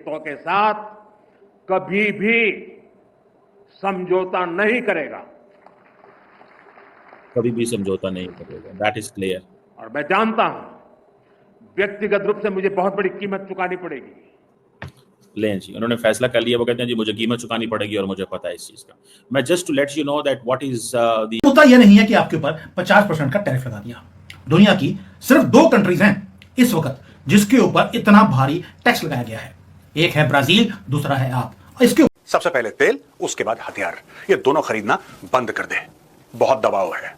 देशों के साथ कभी भी समझौता नहीं करेगा। कभी भी समझौता नहीं करेगा, दैट इज क्लियर। और मैं जानता हूं व्यक्तिगत रूप से मुझे बहुत बड़ी कीमत चुकानी पड़ेगी। लें जी, उन्होंने फैसला कर लिया, वो कहते हैं जी मुझे कीमत चुकानी पड़ेगी और मुझे पता है इस चीज का। मैं just to let you know that what is the होता यह नहीं है कि आपके ऊपर 50% का टैरिफ लगा दिया। दुनिया की सिर्फ 2 कंट्रीज हैं इस वक्त जिसके ऊपर इतना भारी टैक्स लगाया गया है। एक है ब्राजील, दूसरा है आप। इसके सबसे पहले तेल, उसके बाद हथियार, ये दोनों खरीदना बंद कर दे। बहुत दबाव है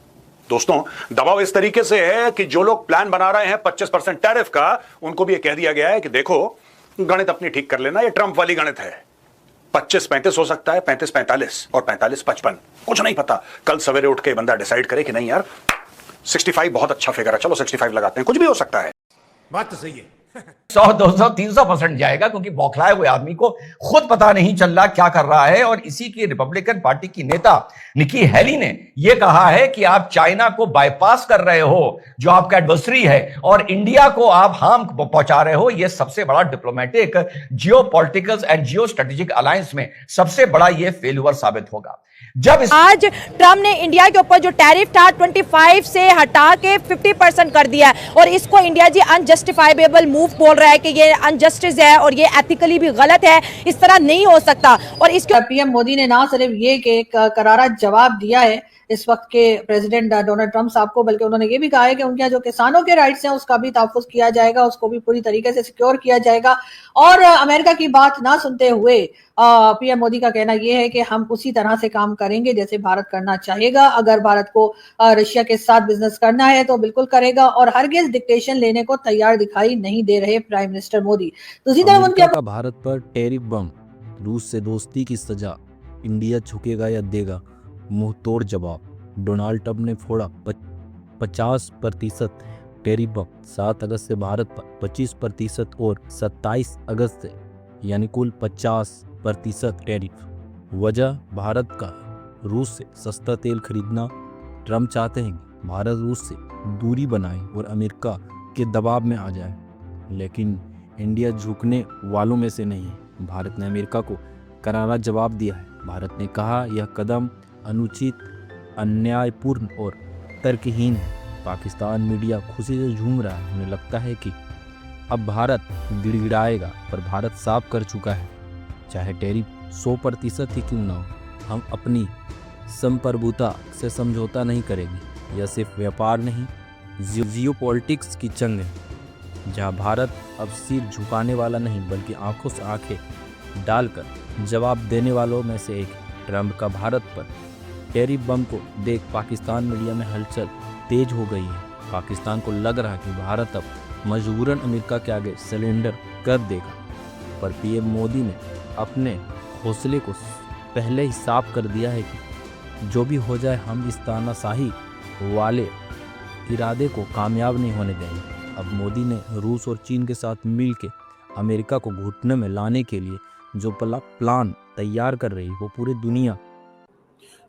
दोस्तों, दबाव इस तरीके से है कि जो लोग प्लान बना रहे हैं 25% टैरिफ का, उनको भी ये कह दिया गया है कि देखो गणित अपनी ठीक कर लेना, ये ट्रंप वाली गणित है। 25-35 हो सकता है, 35-45 और 45-55, कुछ नहीं पता। कल सवेरे उठ के बंदा डिसाइड करे कि नहीं यार 65 बहुत अच्छा फिगर है, चलो 65 लगाते हैं, कुछ भी हो सकता है। बात तो सही है। 100, 200, 300% जाएगा, क्योंकि बौखलाए हुए आदमी को खुद पता नहीं चल रहा क्या कर रहा है। और इसी की रिपब्लिकन पार्टी की नेता निकी हेली ने यह कहा है कि आप चाइना को बाईपास कर रहे हो, जो आपका एडवर्सरी है, और इंडिया को आप हार्म पहुंचा रहे हो। यह सबसे बड़ा diplomatic, Jio political and geo strategic alliance में सबसे बड़ा यह फेल्यूर साबित होगा। जब आज ट्रम्प ने इंडिया के ऊपर जो टैरिफ था 25 से हटा के 50% कर दिया है, और इसको इंडिया जी अनजस्टिफाइबल मूव बोल रहा है कि ये अनजस्टिस है और ये एथिकली भी गलत है, इस तरह नहीं हो सकता। और इसके पीएम मोदी ने ना सिर्फ ये कि एक करारा जवाब दिया है इस वक्त के प्रेसिडेंट डोनाल्ड ट्रंप साहब को, बल्कि उन्होंने ये भी कहा है कि उनके जो किसानों के राइट्स हैं उसका भी तहफ़्फ़ुज़ किया जाएगा, उसको भी पूरी तरीके से सिक्योर किया जाएगा। और अमेरिका की बात ना सुनते हुए पीएम मोदी का कहना यह है कि हम उसी तरह से काम करेंगे जैसे भारत करना चाहेगा। अगर भारत को रशिया के साथ बिजनेस करना है तो बिल्कुल करेगा, और हरगिज डिक्टेशन लेने को तैयार दिखाई नहीं दे रहे प्राइम मिनिस्टर मोदी। दूसरी तरफ उनके भारत पर टैरिफ बम, रूस से दोस्ती की सजा, इंडिया झुकेगा या देगा मुंह तोड़ जवाब। डोनाल्ड ट्रंप ने फोड़ा 50% टैरिफ बम। 7 अगस्त से भारत पर 25% और 27 अगस्त से यानी कुल 50% टैरिफ। वजह भारत का रूस से सस्ता तेल खरीदना। ट्रंप चाहते हैं कि भारत रूस से दूरी बनाए और अमेरिका के दबाव में आ जाए, लेकिन इंडिया झुकने वालों में से नहीं है। भारत ने अमेरिका को करारा जवाब दिया है। भारत ने कहा यह कदम अनुचित, अन्यायपूर्ण और तर्कहीन है। पाकिस्तान मीडिया खुशी से झूम रहा है। उन्हें लगता है कि अब भारत गिड़गिड़ाएगा, पर भारत साफ कर चुका है, चाहे टैरिफ 100% ही क्यों ना हो, हम अपनी संप्रभुता से समझौता नहीं करेंगे। यह सिर्फ व्यापार नहीं, जियो पॉलिटिक्स की जंग है, जहां भारत अब सिर झुकाने वाला नहीं बल्कि आंखों से आंखें डालकर जवाब देने वालों में से एक है। ट्रंप का भारत पर टैरिफ बम को देख पाकिस्तान मीडिया में हलचल तेज हो गई है। पाकिस्तान को लग रहा है कि भारत अब मजबूरन अमेरिका के आगे सरेंडर कर देगा, पर पीएम मोदी ने अपने हौसले को पहले ही साफ कर दिया है कि जो भी हो जाए हम इस तानाशाही वाले इरादे को कामयाब नहीं होने देंगे। अब मोदी ने रूस और चीन के साथ मिलकर अमेरिका को घुटने में लाने के लिए जो प्लान तैयार कर रही है वो पूरी दुनिया।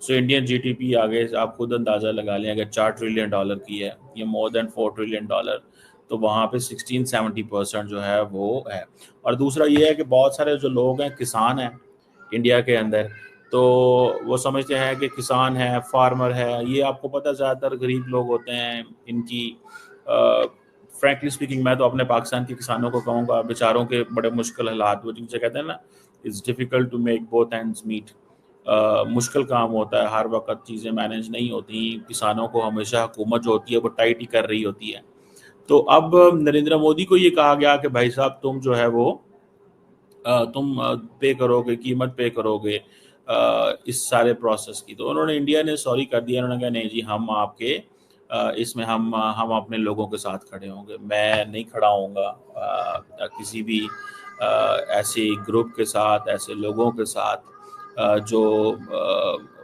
सो इंडियन जीडीपी आगे आप खुद अंदाज़ा लगा लें, अगर $4 ट्रिलियन की है, ये मोर देन $4 ट्रिलियन, तो वहाँ पे 16-70% जो है वो है। और दूसरा ये है कि बहुत सारे जो लोग हैं किसान हैं इंडिया के अंदर, तो वो समझते हैं कि किसान है, फार्मर है, ये आपको पता है ज़्यादातर गरीब लोग होते हैं। इनकी फ्रैंकली स्पीकिंग मैं तो अपने पाकिस्तान के किसानों को कहूँगा, बेचारों के बड़े मुश्किल हालात, वो जिनसे कहते हैं ना it's difficult to make both ends meet. मुश्किल काम होता है, हर वक्त चीज़ें मैनेज नहीं होती। किसानों को हमेशा हुकूमत जो होती है वो टाइट ही कर रही होती है। तो अब नरेंद्र मोदी को ये कहा गया कि भाई साहब तुम जो है वो तुम पे करोगे, कीमत पे करोगे इस सारे प्रोसेस की। तो उन्होंने, इंडिया ने सॉरी कर दिया। उन्होंने कहा नहीं जी, हम आपके इसमें हम अपने लोगों के साथ खड़े होंगे। मैं नहीं खड़ा होऊंगा किसी भी ऐसे ग्रुप के साथ, ऐसे लोगों के साथ जो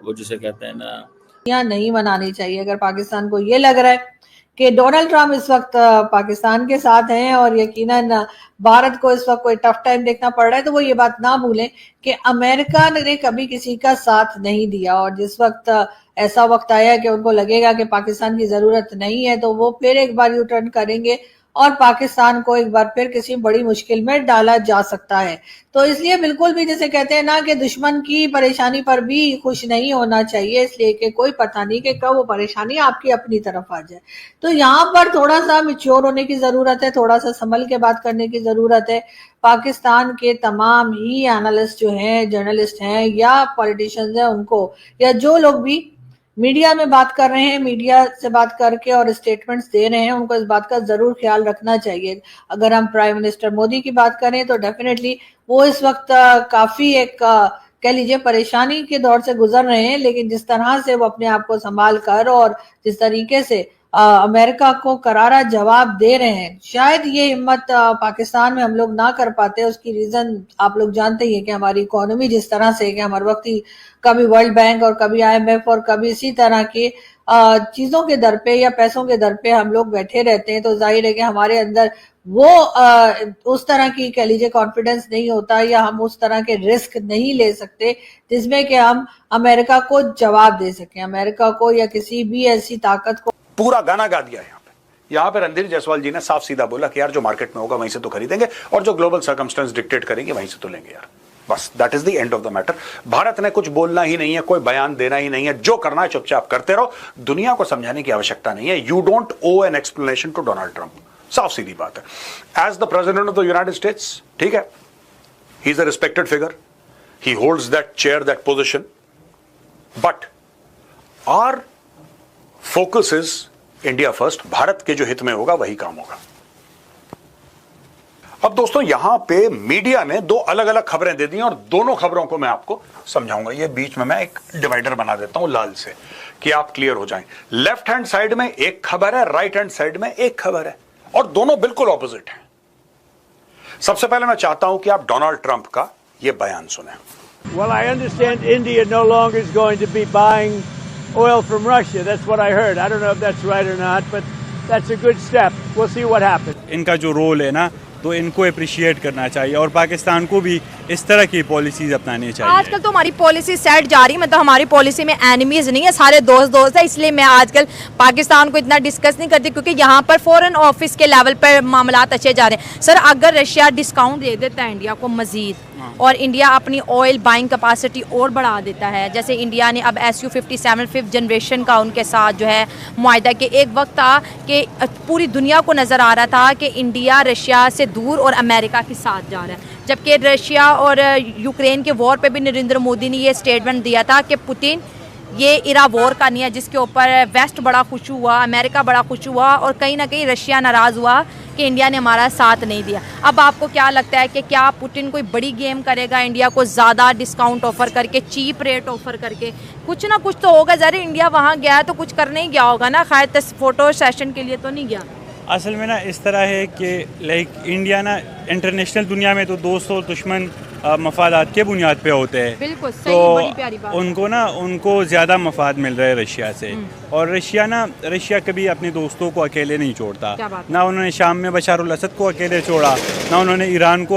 वो जिसे कहते हैं ना, नहीं बनानी चाहिए। अगर पाकिस्तान को ये लग रहा है कि डोनाल्ड ट्रंप इस वक्त पाकिस्तान के साथ हैं और यकीनन भारत को इस वक्त कोई टफ टाइम देखना पड़ रहा है, तो वो ये बात ना भूलें कि अमेरिका ने कभी किसी का साथ नहीं दिया, और जिस वक्त ऐसा वक्त आया कि उनको लगेगा कि पाकिस्तान की जरूरत नहीं है तो वो फिर एक बार यू टर्न करेंगे और पाकिस्तान को एक बार फिर किसी बड़ी मुश्किल में डाला जा सकता है। तो इसलिए बिल्कुल भी जैसे कहते हैं ना कि दुश्मन की परेशानी पर भी खुश नहीं होना चाहिए, इसलिए कि कोई पता नहीं कि कब वो परेशानी आपकी अपनी तरफ आ जाए। तो यहाँ पर थोड़ा सा मैच्योर होने की जरूरत है, थोड़ा सा संभल के बात करने की जरूरत है। पाकिस्तान के तमाम ही एनालिस्ट जो हैं, जर्नलिस्ट हैं या पॉलिटिशियंस हैं, उनको या जो लोग भी मीडिया में बात कर रहे हैं, मीडिया से बात करके और स्टेटमेंट्स दे रहे हैं, उनको इस बात का जरूर ख्याल रखना चाहिए। अगर हम प्राइम मिनिस्टर मोदी की बात करें तो डेफिनेटली वो इस वक्त काफी एक कह लीजिए परेशानी के दौर से गुजर रहे हैं, लेकिन जिस तरह से वो अपने आप को संभाल कर और जिस तरीके से अमेरिका को करारा जवाब दे रहे हैं, शायद ये हिम्मत पाकिस्तान में हम लोग ना कर पाते। उसकी रीजन आप लोग जानते ही हैं कि हमारी इकोनॉमी जिस तरह से कि हम हर वक्त ही कभी वर्ल्ड बैंक और कभी IMF और कभी इसी तरह की चीजों के दर पे या पैसों के दर पे हम लोग बैठे रहते हैं। तो जाहिर है कि हमारे अंदर वो उस तरह की कह लीजिए कॉन्फिडेंस नहीं होता या हम उस तरह के रिस्क नहीं ले सकते जिसमें कि हम अमेरिका को जवाब दे सकें, अमेरिका को या किसी भी ऐसी ताकत को। पूरा गाना गा दिया यहाँ पे रणधीर जायसवाल जी ने साफ सीधा बोला कि यार जो मार्केट में होगा वहीं से तो खरीदेंगे और जो ग्लोबल सर्कमस्टेंस डिक्टेट करेंगे वहीं से तो लेंगे यार, बस that is the end of the matter. Bharat ने कुछ बोलना ही नहीं है, कोई बयान देना ही नहीं है, जो करना है चुपचाप करते रहो, दुनिया को समझाने की आवश्यकता नहीं है। You don't owe an explanation to Donald Trump, साफ सीधी बात है। As the president of the United States, ठीक है, he is a respected figure, he holds that chair, that position, but our focus is India first. Bharat के जो हित में होगा वही काम होगा। अब दोस्तों यहां पे मीडिया ने दो अलग अलग खबरें दे दी और दोनों खबरों को मैं आपको समझाऊंगा। ये बीच में मैं एक डिवाइडर बना देता हूं लाल से कि आप क्लियर हो जाएं। लेफ्ट हैंड साइड में एक खबर है, राइट हैंड साइड में एक खबर है और दोनों बिल्कुल ऑपोजिट हैं। सबसे पहले मैं चाहता हूं कि आप डोनाल्ड ट्रंप का यह बयान सुने। Well, I understand India no longer is going to be buying oil from Russia. That's what I heard. I don't know if that's right or not, but that's a good step. We'll see what happens. इनका जो role है ना, तो इनको appreciate करना चाहिए और पाकिस्तान को भी इस तरह की पॉलिसीज अपनानी चाहिए। आजकल तो हमारी पॉलिसी सेट जा रही है, मतलब हमारी पॉलिसी में एनिमीज नहीं है, सारे दोस्त है, इसलिए मैं आजकल पाकिस्तान को इतना डिस्कस नहीं करती क्योंकि यहाँ पर फॉरेन ऑफिस के लेवल पर मामलात अच्छे जा रहे हैं। सर अगर रशिया डिस्काउंट दे देता है इंडिया को मजीद और इंडिया अपनी ऑयल बाइंग कैपेसिटी और बढ़ा देता है, जैसे इंडिया ने अब SU-57 5th जनरेशन का उनके साथ जो है मुआहदा के, एक वक्त था कि पूरी दुनिया को नज़र आ रहा था कि इंडिया रशिया से दूर और अमेरिका के साथ जा रहा है, जबकि रशिया और यूक्रेन के वॉर पे भी नरेंद्र मोदी ने ये स्टेटमेंट दिया था कि पुतिन ये इरा वॉर का नहीं है, जिसके ऊपर वेस्ट बड़ा खुश हुआ, अमेरिका बड़ा खुश हुआ और कहीं ना कहीं रशिया नाराज़ हुआ कि इंडिया ने हमारा साथ नहीं दिया। अब आपको क्या लगता है कि क्या पुतिन कोई बड़ी गेम करेगा, इंडिया को ज़्यादा डिस्काउंट ऑफर करके, चीप रेट ऑफर करके? कुछ ना कुछ तो होगा। ज़रा इंडिया वहाँ गया तो कुछ करने ही गया होगा ना, खैर फोटो सेशन के लिए तो नहीं गया। असल में ना इस तरह है कि लाइक इंडिया ना इंटरनेशनल दुनिया में तो दोस्त और दुश्मन मफादात के बुनियाद पे होते हैं। बिल्कुल सही, तो बड़ी प्यारी बात। उनको ज़्यादा मफाद मिल रहा है रशिया से, और रशिया कभी अपने दोस्तों को अकेले नहीं छोड़ता। ना उन्होंने शाम में बशार अल असद को अकेले छोड़ा, ना उन्होंने ईरान को